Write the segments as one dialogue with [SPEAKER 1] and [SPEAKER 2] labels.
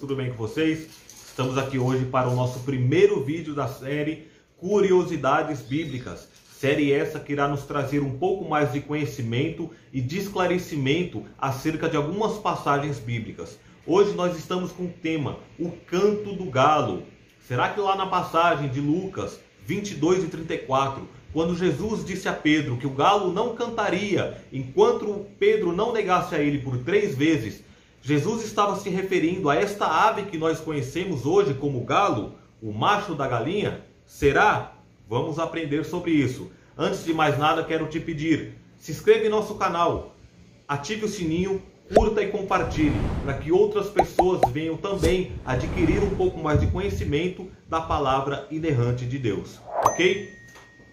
[SPEAKER 1] tudo bem com vocês? Estamos aqui hoje para o nosso primeiro vídeo da série Curiosidades Bíblicas. Série essa que irá nos trazer um pouco mais de conhecimento e de esclarecimento acerca de algumas passagens bíblicas. Hoje nós estamos com o tema, o canto do galo. Será que lá na passagem de Lucas 22 e 34, quando Jesus disse a Pedro que o galo não cantaria enquanto Pedro não negasse a ele por 3 vezes, Jesus estava se referindo a esta ave que nós conhecemos hoje como galo, o macho da galinha? Será? Vamos aprender sobre isso. Antes de mais nada, quero te pedir, se inscreva em nosso canal, ative o sininho, curta e compartilhe, para que outras pessoas venham também adquirir um pouco mais de conhecimento da palavra inerrante de Deus, ok?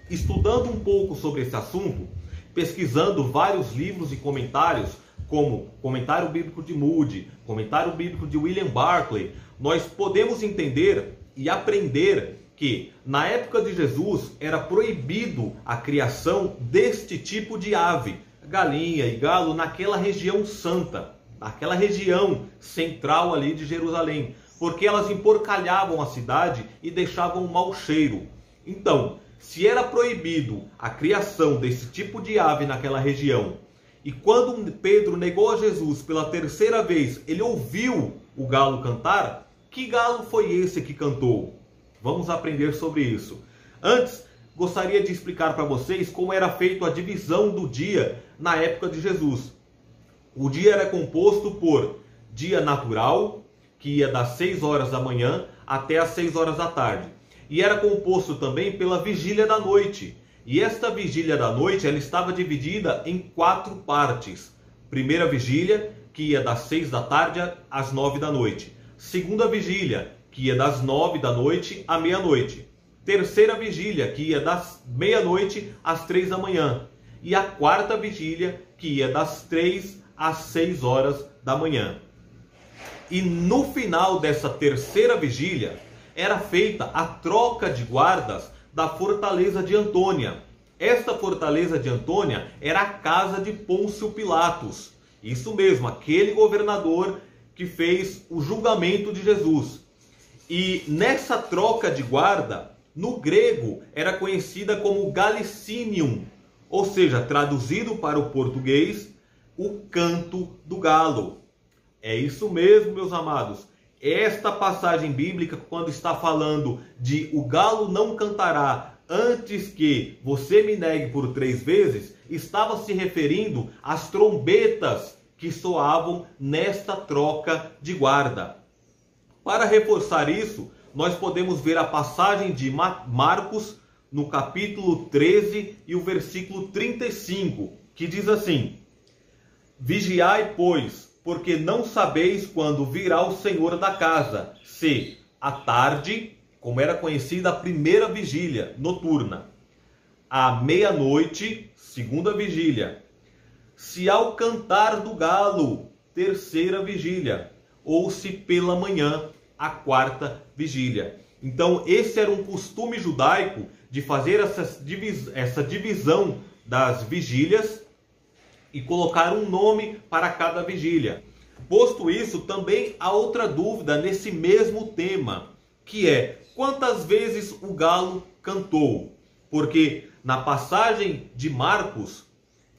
[SPEAKER 1] Estudando um pouco sobre esse assunto, pesquisando vários livros e comentários, como Comentário Bíblico de Moody, Comentário Bíblico de William Barclay, nós podemos entender e aprender que na época de Jesus era proibido a criação deste tipo de ave, galinha e galo, naquela região santa, naquela região central ali de Jerusalém, porque elas emporcalhavam a cidade e deixavam um mau cheiro. Então, se era proibido a criação desse tipo de ave naquela região, e quando Pedro negou a Jesus pela 3ª vez, ele ouviu o galo cantar, que galo foi esse que cantou? Vamos aprender sobre isso. Antes, gostaria de explicar para vocês como era feita a divisão do dia na época de Jesus. O dia era composto por dia natural, que ia das 6 horas da manhã até as 6 horas da tarde. E era composto também pela vigília da noite. E esta vigília da noite ela estava dividida em 4 partes. Primeira vigília, que ia das 6 da tarde às 9 da noite. Segunda vigília, que ia das 9 da noite à meia-noite. Terceira vigília, que ia das meia-noite às 3 da manhã. E a quarta vigília, que ia das 3 às 6 horas da manhã. E no final dessa terceira vigília, era feita a troca de guardas da fortaleza de Antônia. Esta fortaleza de Antônia era a casa de Pôncio Pilatos. Isso mesmo, aquele governador que fez o julgamento de Jesus. E nessa troca de guarda, no grego, era conhecida como Galicinium, ou seja, traduzido para o português, o canto do galo. É isso mesmo, meus amados. Esta passagem bíblica, quando está falando de o galo não cantará antes que você me negue por 3 vezes, estava se referindo às trombetas que soavam nesta troca de guarda. Para reforçar isso, nós podemos ver a passagem de Marcos no capítulo 13 e o versículo 35, que diz assim: Vigiai, pois, porque não sabeis quando virá o Senhor da casa, se à tarde, como era conhecida a primeira vigília noturna, à meia-noite, segunda vigília, se ao cantar do galo, terceira vigília, ou se pela manhã, a quarta vigília. Então esse era um costume judaico de fazer essa divisão das vigílias e colocar um nome para cada vigília. Posto isso, também há outra dúvida nesse mesmo tema, que é quantas vezes o galo cantou? Porque na passagem de Marcos,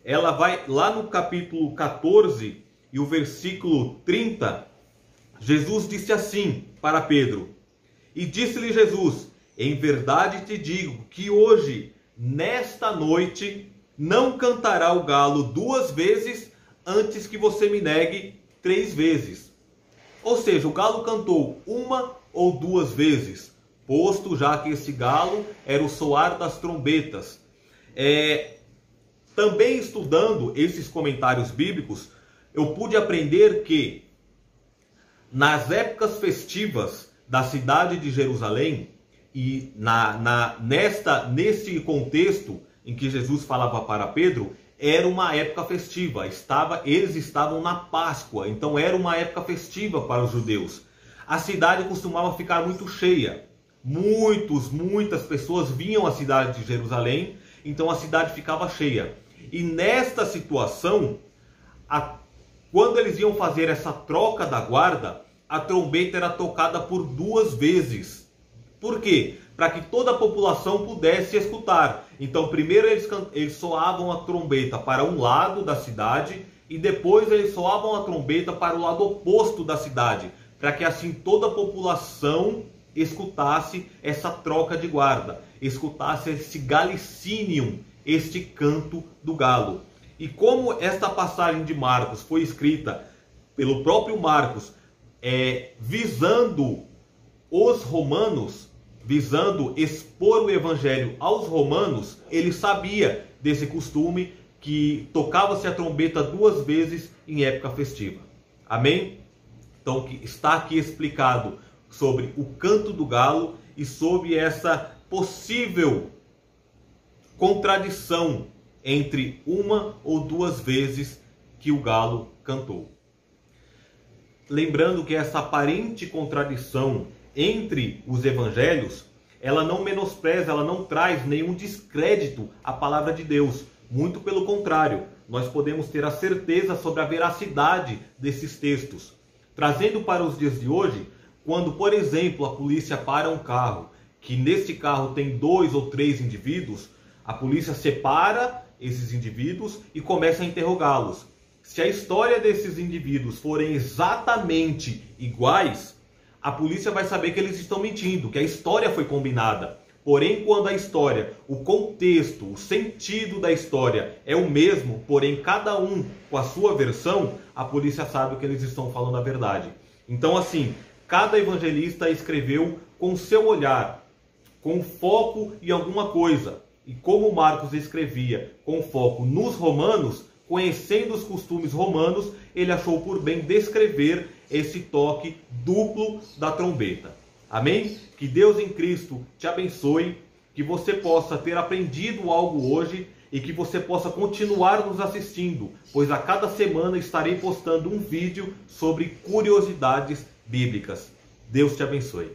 [SPEAKER 1] ela vai lá no capítulo 14 e o versículo 30, Jesus disse assim para Pedro: E disse-lhe Jesus, em verdade te digo que hoje, nesta noite, não cantará o galo 2 vezes antes que você me negue 3 vezes. Ou seja, o galo cantou 1 ou 2 vezes, posto já que esse galo era o soar das trombetas. Também estudando esses comentários bíblicos, eu pude aprender que nas épocas festivas da cidade de Jerusalém, e nesse contexto em que Jesus falava para Pedro, era uma época festiva. Eles estavam na Páscoa, então era uma época festiva para os judeus. A cidade costumava ficar muito cheia. Muitas pessoas vinham à cidade de Jerusalém, então a cidade ficava cheia. E nesta situação, quando eles iam fazer essa troca da guarda, a trombeta era tocada por 2 vezes. Por quê? Para que toda a população pudesse escutar. Então, primeiro eles soavam a trombeta para um lado da cidade e depois eles soavam a trombeta para o lado oposto da cidade, para que assim toda a população escutasse essa troca de guarda, escutasse esse galicinium, este canto do galo. E como esta passagem de Marcos foi escrita pelo próprio Marcos, visando os romanos, visando expor o evangelho aos romanos, ele sabia desse costume que tocava-se a trombeta 2 vezes em época festiva. Amém? Então está aqui explicado sobre o canto do galo e sobre essa possível contradição entre 1 ou 2 vezes que o galo cantou. Lembrando que essa aparente contradição entre os evangelhos, ela não menospreza, ela não traz nenhum descrédito à palavra de Deus. Muito pelo contrário, nós podemos ter a certeza sobre a veracidade desses textos. Trazendo para os dias de hoje, quando, por exemplo, a polícia para um carro, que nesse carro tem 2 ou 3 indivíduos, a polícia separa esses indivíduos e começa a interrogá-los. Se a história desses indivíduos forem exatamente iguais, a polícia vai saber que eles estão mentindo, que a história foi combinada. Porém, quando a história, o contexto, o sentido da história é o mesmo, porém cada um com a sua versão, a polícia sabe que eles estão falando a verdade. Então, assim, cada evangelista escreveu com seu olhar, com foco em alguma coisa. E como Marcos escrevia com foco nos romanos, conhecendo os costumes romanos, ele achou por bem descrever esse toque duplo da trombeta. Amém? Que Deus em Cristo te abençoe, que você possa ter aprendido algo hoje e que você possa continuar nos assistindo, pois a cada semana estarei postando um vídeo sobre curiosidades bíblicas. Deus te abençoe.